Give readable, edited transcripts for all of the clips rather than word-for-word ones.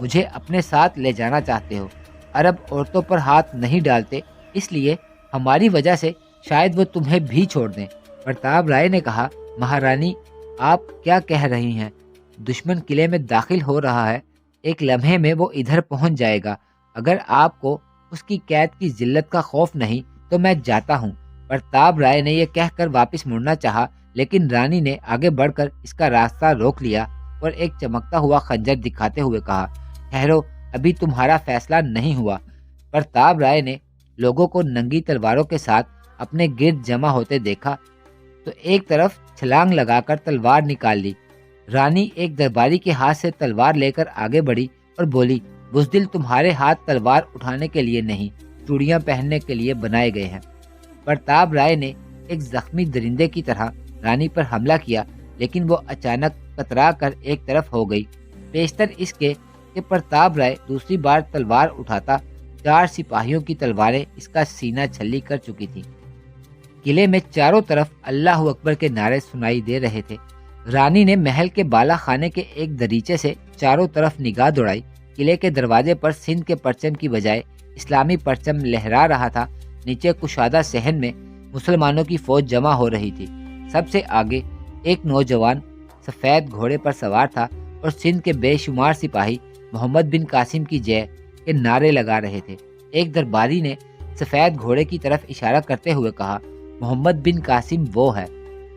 مجھے اپنے ساتھ لے جانا چاہتے ہو۔ عرب عورتوں پر ہاتھ نہیں ڈالتے، اس لیے ہماری وجہ سے شاید وہ تمہیں بھی چھوڑ دیں۔ پرتاپ رائے نے کہا، مہارانی آپ کیا کہہ رہی ہیں؟ دشمن قلعے میں داخل ہو رہا ہے، ایک لمحے میں وہ ادھر پہنچ جائے گا۔ اگر آپ کو اس کی قید کی ذلت کا خوف نہیں تو میں جاتا ہوں۔ پرتاپ رائے نے یہ کہہ کر واپس مڑنا چاہا، لیکن رانی نے آگے بڑھ کر اس کا راستہ روک لیا اور ایک چمکتا ہوا خنجر دکھاتے ہوئے کہا، ٹھہرو، ابھی تمہارا فیصلہ نہیں ہوا۔ پرتاپ رائے نے لوگوں کو ننگی تلواروں کے ساتھ اپنے گرد جمع ہوتے دیکھا تو ایک طرف چھلانگ لگا کر تلوار نکال لی۔ رانی ایک درباری کے ہاتھ سے تلوار لے کر آگے بڑھی اور بولی، بزدل، تمہارے ہاتھ تلوار اٹھانے کے لیے نہیں، چوڑیاں پہننے کے لیے بنائے گئے ہیں۔ پرتاپ رائے نے ایک زخمی درندے کی طرح رانی پر حملہ کیا، لیکن وہ اچانک کترا کر ایک طرف ہو گئی۔ بیشتر اس کے کہ پرتاپ رائے دوسری بار تلوار اٹھاتا، 4 سپاہیوں کی تلواریں اس کا سینہ چھلی کر چکی تھیں۔ قلعے میں چاروں طرف اللہ اکبر کے نعرے سنائی دے رہے تھے۔ رانی نے محل کے بالا خانے کے ایک دریچے سے چاروں طرف نگاہ دوڑائی۔ قلعے کے دروازے پر سندھ کے پرچم کی بجائے اسلامی پرچم لہرا رہا تھا۔ نیچے کشادہ صحن میں مسلمانوں کی فوج جمع ہو رہی تھی۔ سب سے آگے ایک نوجوان سفید گھوڑے پر سوار تھا اور سندھ کے بے شمار سپاہی محمد بن قاسم کی جے کے نعرے لگا رہے تھے۔ ایک درباری نے سفید گھوڑے کی طرف اشارہ کرتے ہوئے کہا، محمد بن قاسم وہ ہے۔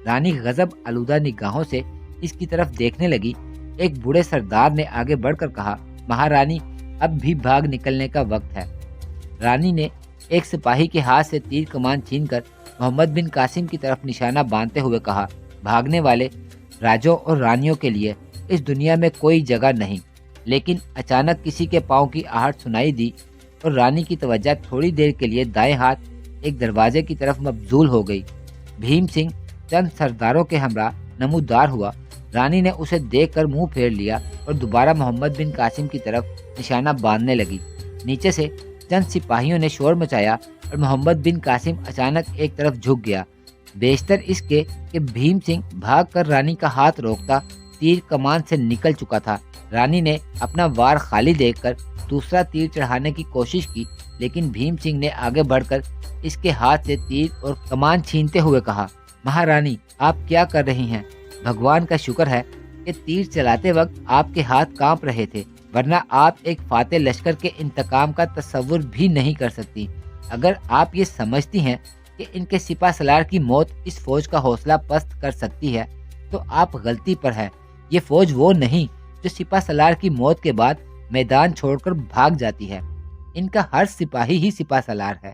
رانی غضب آلودہ نگاہوں سے اس کی طرف دیکھنے لگی۔ ایک بوڑھے سردار نے آگے بڑھ کر کہا، مہارانی اب بھی بھاگ نکلنے کا وقت ہے۔ رانی نے ایک سپاہی کے ہاتھ سے تیر کمان چھین کر محمد بن قاسم کی طرف نشانہ باندھتے ہوئے کہا، بھاگنے والے راجوں اور رانیوں کے لیے اس دنیا میں کوئی جگہ نہیں۔ لیکن اچانک کسی کے پاؤں کی آہٹ سنائی دی اور رانی کی توجہ تھوڑی دیر کے لیے دائیں ہاتھ ایک دروازے کی طرف مبذول ہو گئی۔ بھیم سنگھ چند سرداروں کے ہمراہ نمودار ہوا۔ رانی نے اسے دیکھ کر منہ پھیر لیا اور دوبارہ محمد بن قاسم کی طرف نشانہ باندھنے لگی۔ نیچے سے چند سپاہیوں نے شور مچایا اور محمد بن قاسم اچانک ایک طرف جھک گیا۔ بیشتر اس کے کہ بھیم سنگھ بھاگ کر رانی کا ہاتھ روکتا، تیر کمان سے نکل چکا تھا۔ رانی نے اپنا وار خالی دیکھ کر دوسرا تیر چڑھانے کی کوشش کی، لیکن بھیم سنگھ نے آگے بڑھ کر اس کے ہاتھ سے تیر اور کمان چھینتے ہوئے کہا، مہارانی آپ کیا کر رہی ہیں؟ بھگوان کا شکر ہے کہ تیر چلاتے وقت آپ کے ہاتھ کانپ رہے تھے، ورنہ آپ ایک فاتح لشکر کے انتقام کا تصور بھی نہیں کر سکتی۔ اگر آپ یہ سمجھتی ہیں کہ ان کے سپہ سالار کی موت اس فوج کا حوصلہ پست کر سکتی ہے تو آپ غلطی پر ہے۔ یہ فوج وہ نہیں جو سپہ سالار کی موت کے بعد میدان چھوڑ کر بھاگ جاتی ہے۔ ان کا ہر سپاہی ہی سپہ سالار ہے۔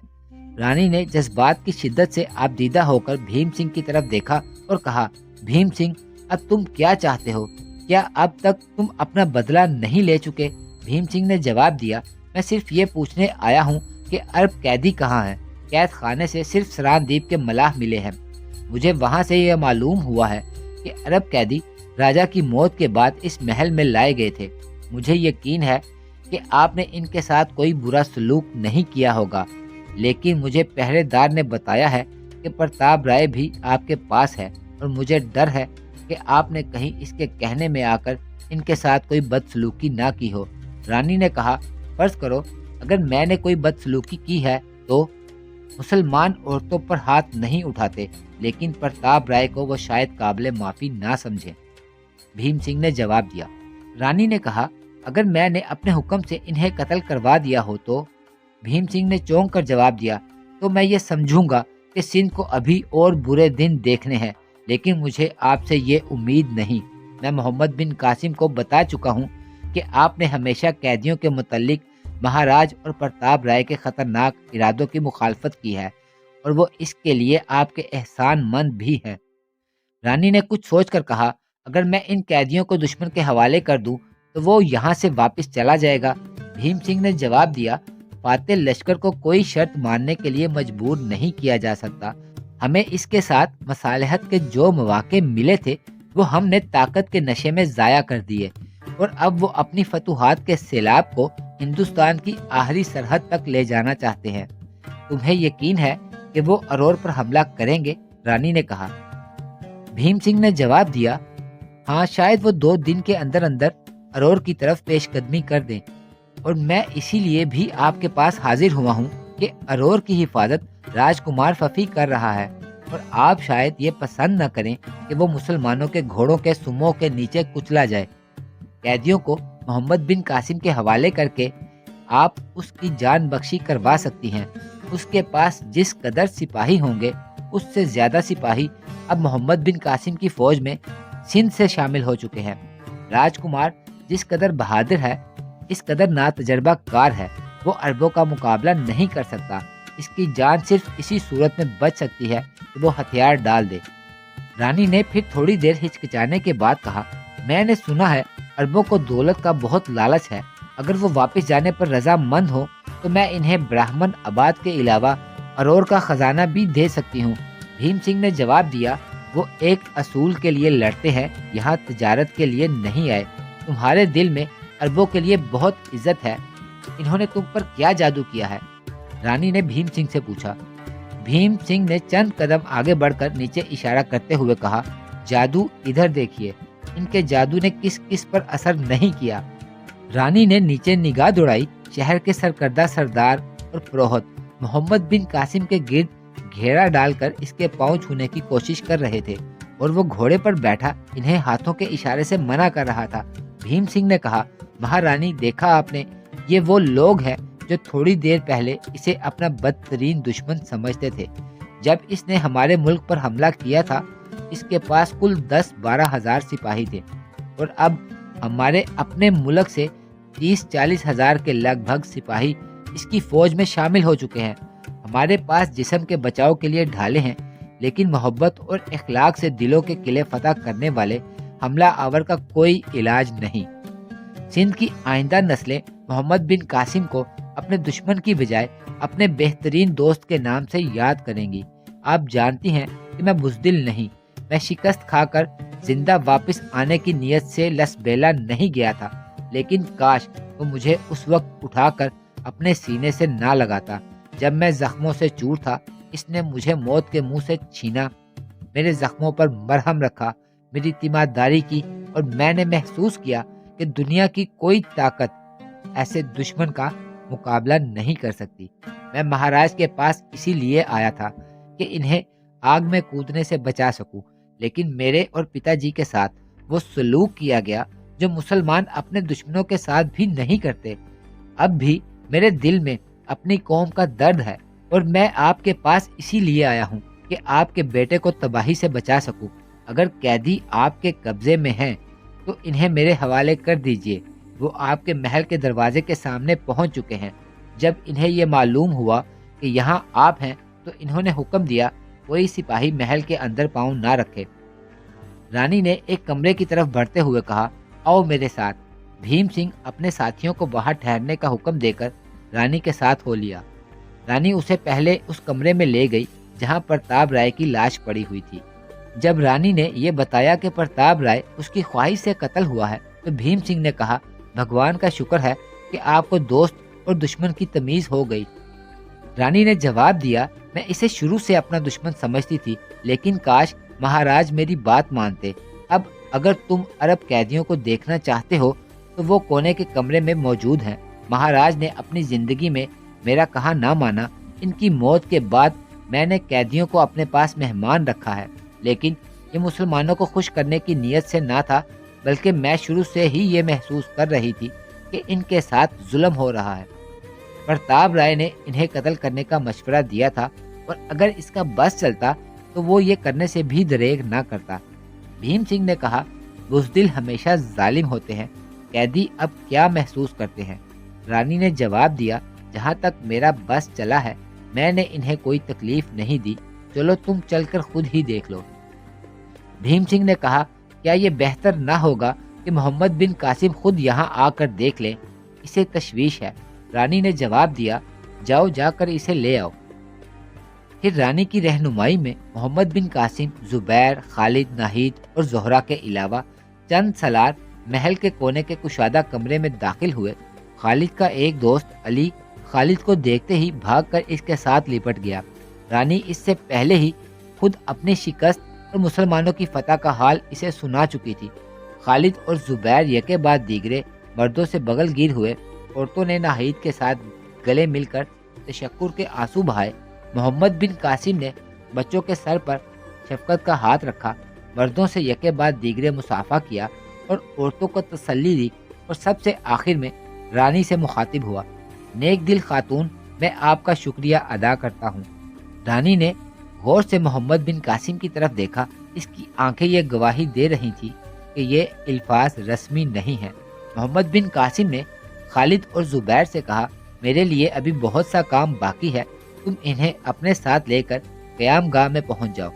رانی نے جذبات کی شدت سے آبدیدہ ہو کر بھیم سنگھ کی طرف دیکھا اور کہا، بھیم سنگھ اب تم کیا چاہتے ہو؟ کیا اب تک تم اپنا بدلہ نہیں لے چکے؟ بھیم سنگھ نے جواب دیا، میں صرف یہ پوچھنے آیا ہوں کہ عرب قیدی کہاں ہیں؟ قید خانے سے صرف سران دیپ کے ملاح ملے ہیں۔ مجھے وہاں سے یہ معلوم ہوا ہے کہ عرب قیدی راجہ کی موت کے بعد اس محل میں لائے گئے تھے۔ مجھے یقین ہے کہ آپ نے ان کے ساتھ کوئی برا سلوک نہیں کیا ہوگا، لیکن مجھے پہرے دار نے بتایا ہے کہ پرتاپ رائے بھی آپ کے پاس ہے اور مجھے ڈر ہے کہ آپ نے کہیں اس کے کہنے میں آ کر ان کے ساتھ کوئی بدسلوکی نہ کی ہو۔ رانی نے کہا، فرض کرو اگر میں نے کوئی بدسلوکی کی ہے تو مسلمان عورتوں پر ہاتھ نہیں اٹھاتے، لیکن پرتاپ رائے کو وہ شاید قابل معافی نہ سمجھے۔ بھیم سنگھ نے جواب دیا۔ رانی نے کہا، اگر میں نے اپنے حکم سے انہیں قتل کروا دیا ہو تو؟ بھیم سنگھ نے چونک کر جواب دیا، تو میں یہ سمجھوں گا کہ سندھ کو ابھی اور برے دن دیکھنے ہیں، لیکن مجھے آپ سے یہ امید نہیں۔ میں محمد بن قاسم کو بتا چکا ہوں کہ آپ نے ہمیشہ قیدیوں کے متعلق مہاراج اور پرتاپ رائے کے خطرناک ارادوں کی مخالفت کی ہے، اور وہ اس کے لیے آپ کے احسان مند بھی ہیں۔ رانی نے کچھ سوچ کر کہا، اگر میں ان قیدیوں کو دشمن کے حوالے کر دوں تو وہ یہاں سے واپس چلا جائے گا۔ بھیم سنگھ نے جواب دیا، فاتح لشکر کو کوئی شرط ماننے کے لیے مجبور نہیں کیا جا سکتا۔ ہمیں اس کے ساتھ مصالحت کے جو مواقع ملے تھے وہ ہم نے طاقت کے نشے میں ضائع کر دیے، اور اب وہ اپنی فتوحات کے سیلاب کو ہندوستان کی آخری سرحد تک لے جانا چاہتے ہیں۔ تمہیں یقین ہے کہ وہ ارور پر حملہ کریں گے؟ رانی نے کہا۔ بھیم سنگھ نے جواب دیا، ہاں، شاید وہ 2 دن کے اندر اندر ارور کی طرف پیش قدمی کر دیں، اور میں اسی لیے بھی آپ کے پاس حاضر ہوا ہوں کہ ارور کی حفاظت راجکمار ففی کر رہا ہے، اور آپ شاید یہ پسند نہ کریں کہ وہ مسلمانوں کے گھوڑوں کے سموں کے نیچے کچلا جائے۔ قیدیوں کو محمد بن قاسم کے حوالے کر کے آپ اس کی جان بخشی کروا سکتی ہیں۔ اس کے پاس جس قدر سپاہی ہوں گے، اس سے زیادہ سپاہی اب محمد بن قاسم کی فوج میں سندھ سے شامل ہو چکے ہیں۔ راجکمار جس قدر بہادر ہے، اس قدر ناتجربہ کار ہے، وہ عربوں کا مقابلہ نہیں کر سکتا۔ اس کی جان صرف اسی صورت میں بچ سکتی ہے کہ وہ ہتھیار ڈال دے۔ رانی نے پھر تھوڑی دیر ہچکچانے کے بعد کہا، میں نے سنا ہے عربوں کو دولت کا بہت لالچ ہے۔ اگر وہ واپس جانے پر رضا مند ہو تو میں انہیں براہمن آباد کے علاوہ ارور کا خزانہ بھی دے سکتی ہوں۔ بھیم سنگھ نے جواب دیا، وہ ایک اصول کے لیے لڑتے ہیں، یہاں تجارت کے لیے نہیں آئے۔ تمہارے دل میں عربوں کے لیے بہت عزت ہے، انہوں نے تم پر کیا جادو کیا ہے؟ رانی نے بھیم سنگھ سے پوچھا۔ بھیم سنگھ نے چند قدم آگے بڑھ کر نیچے اشارہ کرتے ہوئے کہا، جادو ادھر دیکھیے، ان کے جادو نے کس کس پر اثر نہیں کیا۔ رانی نے نیچے نگاہ دوڑائی۔ شہر کے سرکردہ سردار اور پروہت محمد بن قاسم کے گرد گھیرا ڈال کر اس کے پاؤں چھونے کی کوشش کر رہے تھے، اور وہ گھوڑے پر بیٹھا انہیں ہاتھوں کے اشارے سے منع کر رہا تھا۔ بھیم سنگھ نے کہا، مہارانی دیکھا آپ نے، یہ وہ لوگ ہیں جو تھوڑی دیر پہلے اسے اپنا بدترین دشمن سمجھتے تھے۔ جب اس نے ہمارے ملک پر حملہ کیا تھا، اس کے پاس کل 10-12 ہزار سپاہی تھے، اور اب ہمارے اپنے ملک سے 30-40 ہزار کے لگ بھگ سپاہی اس کی فوج میں شامل ہو چکے ہیں۔ ہمارے پاس جسم کے بچاؤ کے لیے ڈھالے ہیں، لیکن محبت اور اخلاق سے دلوں کے قلعے فتح کرنے والے حملہ آور کا کوئی علاج نہیں۔ سندھ کی آئندہ نسلیں محمد بن قاسم کو اپنے دشمن کی بجائے اپنے بہترین دوست کے نام سے یاد کریں گی۔ آپ جانتی ہیں کہ میں بزدل نہیں، میں شکست کھا کر زندہ واپس آنے کی نیت سے لسبیلا نہیں گیا تھا، لیکن کاش وہ مجھے اس وقت اٹھا کر اپنے سینے سے نہ لگاتا جب میں زخموں سے چور تھا۔ اس نے مجھے موت کے منہ سے چھینا، میرے زخموں پر مرہم رکھا، میری تیمارداری کی، اور میں نے محسوس کیا کہ دنیا کی کوئی طاقت ایسے دشمن کا مقابلہ نہیں کر سکتی۔ میں مہاراج کے پاس اسی لیے آیا تھا کہ انہیں آگ میں کودنے سے بچا سکوں، لیکن میرے اور پتا جی کے ساتھ وہ سلوک کیا گیا جو مسلمان اپنے دشمنوں کے ساتھ بھی نہیں کرتے۔ اب بھی میرے دل میں اپنی قوم کا درد ہے، اور میں آپ کے پاس اسی لیے آیا ہوں کہ آپ کے بیٹے کو تباہی سے بچا سکوں۔ اگر قیدی آپ کے قبضے میں ہیں تو انہیں میرے حوالے کر دیجئے۔ وہ آپ کے محل کے دروازے کے سامنے پہنچ چکے ہیں۔ جب انہیں یہ معلوم ہوا کہ یہاں آپ ہیں تو انہوں نے حکم دیا کوئی سپاہی محل کے اندر پاؤں نہ رکھے۔ رانی نے ایک کمرے کی طرف بڑھتے ہوئے کہا، آؤ میرے ساتھ۔ بھیم سنگھ اپنے ساتھیوں کو باہر ٹھہرنے کا حکم دے کر رانی کے ساتھ ہو لیا۔ رانی اسے پہلے اس کمرے میں لے گئی جہاں پرتاب رائے کی لاش پڑی ہوئی تھی۔ جب رانی نے یہ بتایا کہ پرتاب رائے اس کی خواہش سے قتل ہوا ہے تو بھیم سنگھ نے کہا، بھگوان کا شکر ہے کہ آپ کو دوست اور دشمن کی تمیز ہو گئی۔ رانی نے جواب دیا، میں اسے شروع سے اپنا دشمن سمجھتی تھی، لیکن کاش مہاراج میری بات مانتے۔ اب اگر تم عرب قیدیوں کو دیکھنا چاہتے ہو تو وہ کونے کے کمرے میں موجود ہیں۔ مہاراج نے اپنی زندگی میں میرا کہا نہ مانا۔ ان کی موت کے بعد میں نے قیدیوں کو اپنے پاس مہمان رکھا ہے، لیکن یہ مسلمانوں کو خوش کرنے کی نیت سے نہ تھا، بلکہ میں شروع سے ہی یہ محسوس کر رہی تھی کہ ان کے ساتھ ظلم ہو رہا ہے۔ پرتاب رائے نے انہیں قتل کرنے کا مشورہ دیا تھا، اور اگر اس کا بس چلتا تو وہ یہ کرنے سے بھی دریغ نہ کرتا۔ بھیم سنگھ نے کہا، بزدل ہمیشہ ظالم ہوتے ہیں، قیدی اب کیا محسوس کرتے ہیں؟ رانی نے جواب دیا، جہاں تک میرا بس چلا ہے میں نے انہیں کوئی تکلیف نہیں دی، چلو تم چل کر خود ہی دیکھ لو۔ بھیم سنگھ نے کہا، کیا یہ بہتر نہ ہوگا کہ محمد بن قاسم خود یہاں آ کر دیکھ لیں؟ اسے تشویش ہے۔ رانی نے جواب دیا، جاؤ جا کر اسے لے آؤ۔ پھر رانی کی رہنمائی میں محمد بن قاسم، زبیر، خالد، ناہید اور زہرا کے علاوہ چند سالار محل کے کونے کے کشادہ کمرے میں داخل ہوئے۔ خالد کا ایک دوست علی خالد کو دیکھتے ہی بھاگ کر اس کے ساتھ لپٹ گیا۔ رانی اس سے پہلے ہی خود اپنی شکست اور مسلمانوں کی فتح کا حال اسے سنا چکی تھی۔ خالد اور زبیر یکے بعد دیگرے مردوں سے بغل گیر ہوئے۔ عورتوں نے ناہید کے ساتھ گلے مل کر تشکر کے آنسو بہائے۔ محمد بن قاسم نے بچوں کے سر پر شفقت کا ہاتھ رکھا، مردوں سے یکے بعد دیگرے مصافحہ کیا اور عورتوں کو تسلی دی، اور سب سے آخر میں رانی سے مخاطب ہوا۔ نیک دل خاتون، میں آپ کا شکریہ ادا کرتا ہوں۔ رانی نے غور سے محمد بن قاسم کی طرف دیکھا۔ اس کی آنکھیں یہ گواہی دے رہی تھی کہ یہ الفاظ رسمی نہیں ہیں۔ محمد بن قاسم نے خالد اور زبیر سے کہا، میرے لیے ابھی بہت سا کام باقی ہے، تم انہیں اپنے ساتھ لے کر قیام گاہ میں پہنچ جاؤ۔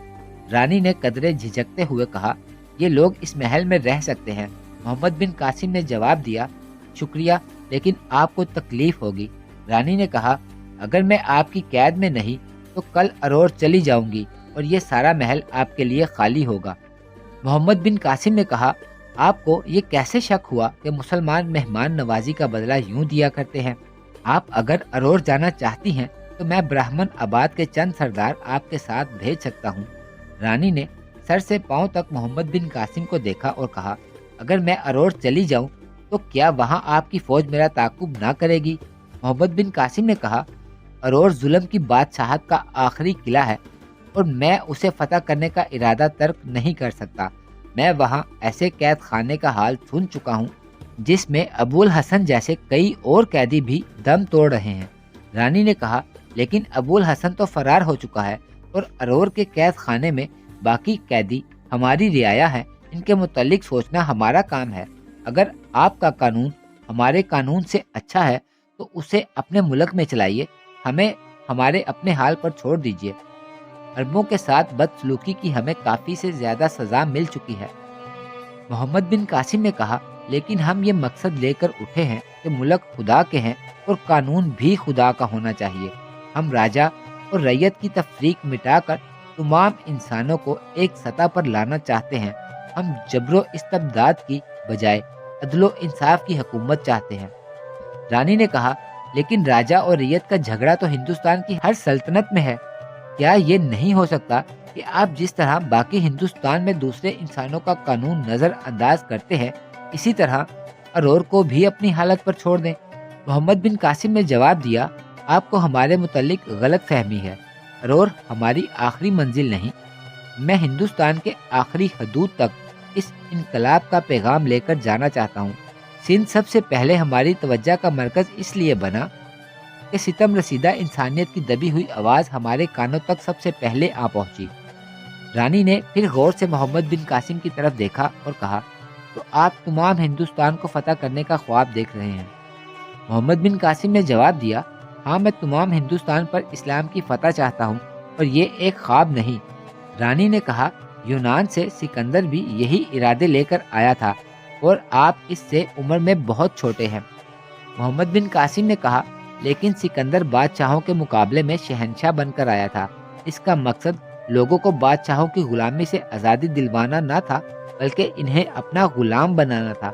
رانی نے قدرے جھجکتے ہوئے کہا، یہ لوگ اس محل میں رہ سکتے ہیں۔ محمد بن قاسم نے جواب دیا، شکریہ، لیکن آپ کو تکلیف ہوگی۔ رانی نے کہا، اگر میں آپ کی قید میں نہیں تو کل ارور چلی جاؤں گی اور یہ سارا محل آپ کے لیے خالی ہوگا۔ محمد بن قاسم نے کہا، آپ کو یہ کیسے شک ہوا کہ مسلمان مہمان نوازی کا بدلہ یوں دیا کرتے ہیں؟ آپ اگر ارور جانا چاہتی ہیں تو میں برہمن آباد کے چند سردار آپ کے ساتھ بھیج سکتا ہوں۔ رانی نے سر سے پاؤں تک محمد بن قاسم کو دیکھا اور کہا، اگر میں ارور چلی جاؤں تو کیا وہاں آپ کی فوج میرا تعاقب نہ کرے گی؟ محمد بن قاسم نے کہا، ارور ظلم کی بادشاہت کا آخری قلعہ ہے اور میں اسے فتح کرنے کا ارادہ ترک نہیں کر سکتا۔ میں وہاں ایسے قید خانے کا حال سن چکا ہوں جس میں ابو الحسن جیسے کئی اور قیدی بھی دم توڑ رہے ہیں۔ رانی نے کہا، لیکن ابو الحسن تو فرار ہو چکا ہے اور ارور کے قید خانے میں باقی قیدی ہماری رعایا ہیں، ان کے متعلق سوچنا ہمارا کام ہے۔ اگر آپ کا قانون ہمارے قانون سے اچھا ہے تو اسے اپنے ملک میں چلائیے، ہمیں ہمارے اپنے حال پر چھوڑ دیجیے۔ عربوں کے ساتھ بدسلوکی کی ہمیں کافی سے زیادہ سزا مل چکی ہے۔ محمد بن قاسم نے کہا، لیکن ہم یہ مقصد لے کر اٹھے ہیں کہ ملک خدا کے ہیں اور قانون بھی خدا کا ہونا چاہیے۔ ہم راجا اور رعیت کی تفریق مٹا کر تمام انسانوں کو ایک سطح پر لانا چاہتے ہیں۔ ہم جبر و استبداد کی بجائے عدل و انصاف کی حکومت چاہتے ہیں۔ رانی نے کہا، لیکن راجا اور رعیت کا جھگڑا تو ہندوستان کی ہر سلطنت میں ہے۔ کیا یہ نہیں ہو سکتا کہ آپ جس طرح باقی ہندوستان میں دوسرے انسانوں کا قانون نظر انداز کرتے ہیں، اسی طرح ارور کو بھی اپنی حالت پر چھوڑ دیں؟ محمد بن قاسم نے جواب دیا، آپ کو ہمارے متعلق غلط فہمی ہے۔ ارور ہماری آخری منزل نہیں۔ میں ہندوستان کے آخری حدود تک اس انقلاب کا پیغام لے کر جانا چاہتا ہوں۔ سندھ سب سے پہلے ہماری توجہ کا مرکز اس لیے بنا کہ ستم رسیدہ انسانیت کی دبی ہوئی آواز ہمارے کانوں تک سب سے پہلے آ پہنچی۔ رانی نے پھر غور سے محمد بن قاسم کی طرف دیکھا اور کہا، تو آپ تمام ہندوستان کو فتح کرنے کا خواب دیکھ رہے ہیں؟ محمد بن قاسم نے جواب دیا، ہاں، میں تمام ہندوستان پر اسلام کی فتح چاہتا ہوں، اور یہ ایک خواب نہیں۔ رانی نے کہا، یونان سے سکندر بھی یہی ارادے لے کر آیا تھا اور آپ اس سے عمر میں بہت چھوٹے ہیں۔ محمد بن قاسم نے کہا، لیکن سکندر بادشاہوں کے مقابلے میں شہنشاہ بن کر آیا تھا۔ اس کا مقصد لوگوں کو بادشاہوں کی غلامی سے آزادی دلوانا نہ تھا، بلکہ انہیں اپنا غلام بنانا تھا۔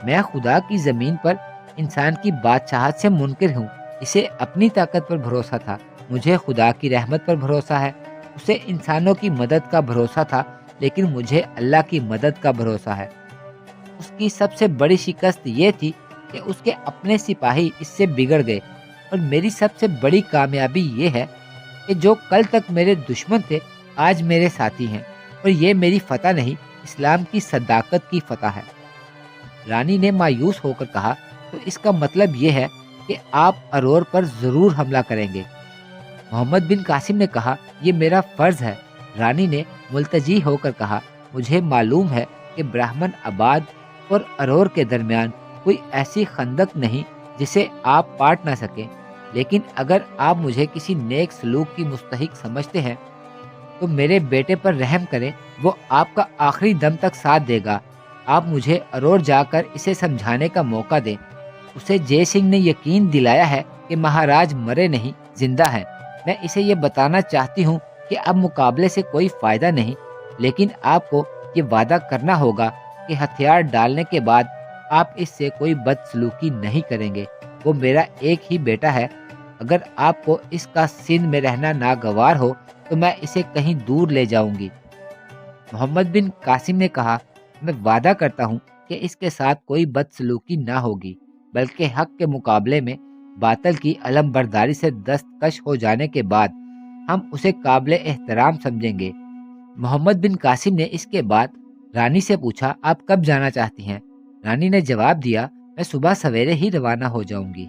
میں خدا کی زمین پر انسان کی بادشاہت سے منکر ہوں۔ اسے اپنی طاقت پر بھروسہ تھا، مجھے خدا کی رحمت پر بھروسہ ہے۔ اسے انسانوں کی مدد کا بھروسہ تھا، لیکن مجھے اللہ کی مدد کا بھروسہ ہے۔ اس کی سب سے بڑی شکست یہ تھی کہ اس کے اپنے سپاہی اس سے بگڑ گئے، اور میری سب سے بڑی کامیابی یہ ہے کہ جو کل تک میرے دشمن تھے آج میرے ساتھی ہیں، اور یہ میری فتح نہیں، اسلام کی صداقت کی فتح ہے۔ رانی نے مایوس ہو کر کہا، تو اس کا مطلب یہ ہے کہ آپ ارور پر ضرور حملہ کریں گے؟ محمد بن قاسم نے کہا، یہ میرا فرض ہے۔ رانی نے ملتجی ہو کر کہا، مجھے معلوم ہے کہ برہمن آباد اور ارور کے درمیان کوئی ایسی خندق نہیں جسے آپ پاٹ نہ سکیں، لیکن اگر آپ مجھے کسی نیک سلوک کی مستحق سمجھتے ہیں تو میرے بیٹے پر رحم کریں، وہ آپ کا آخری دم تک ساتھ دے گا۔ آپ مجھے ارور جا کر اسے سمجھانے کا موقع دیں۔ اسے جے سنگھ نے یقین دلایا ہے کہ مہاراج مرے نہیں، زندہ ہیں۔ میں اسے یہ بتانا چاہتی ہوں کہ اب مقابلے سے کوئی فائدہ نہیں، لیکن آپ کو یہ وعدہ کرنا ہوگا کہ ہتھیار ڈالنے کے بعد آپ اس سے کوئی بدسلوکی نہیں کریں گے۔ وہ میرا ایک ہی بیٹا ہے۔ اگر آپ کو اس کا سندھ میں رہنا ناگوار ہو تو میں اسے کہیں دور لے جاؤں گی۔ محمد بن قاسم نے کہا، میں وعدہ کرتا ہوں کہ اس کے ساتھ کوئی بدسلوکی نہ ہوگی، بلکہ حق کے مقابلے میں باطل کی علم برداری سے دستکش ہو جانے کے بعد ہم اسے قابل احترام سمجھیں گے۔ محمد بن قاسم نے اس کے بعد رانی سے پوچھا، آپ کب جانا چاہتی ہیں؟ رانی نے جواب دیا، میں صبح سویرے ہی روانہ ہو جاؤں گی۔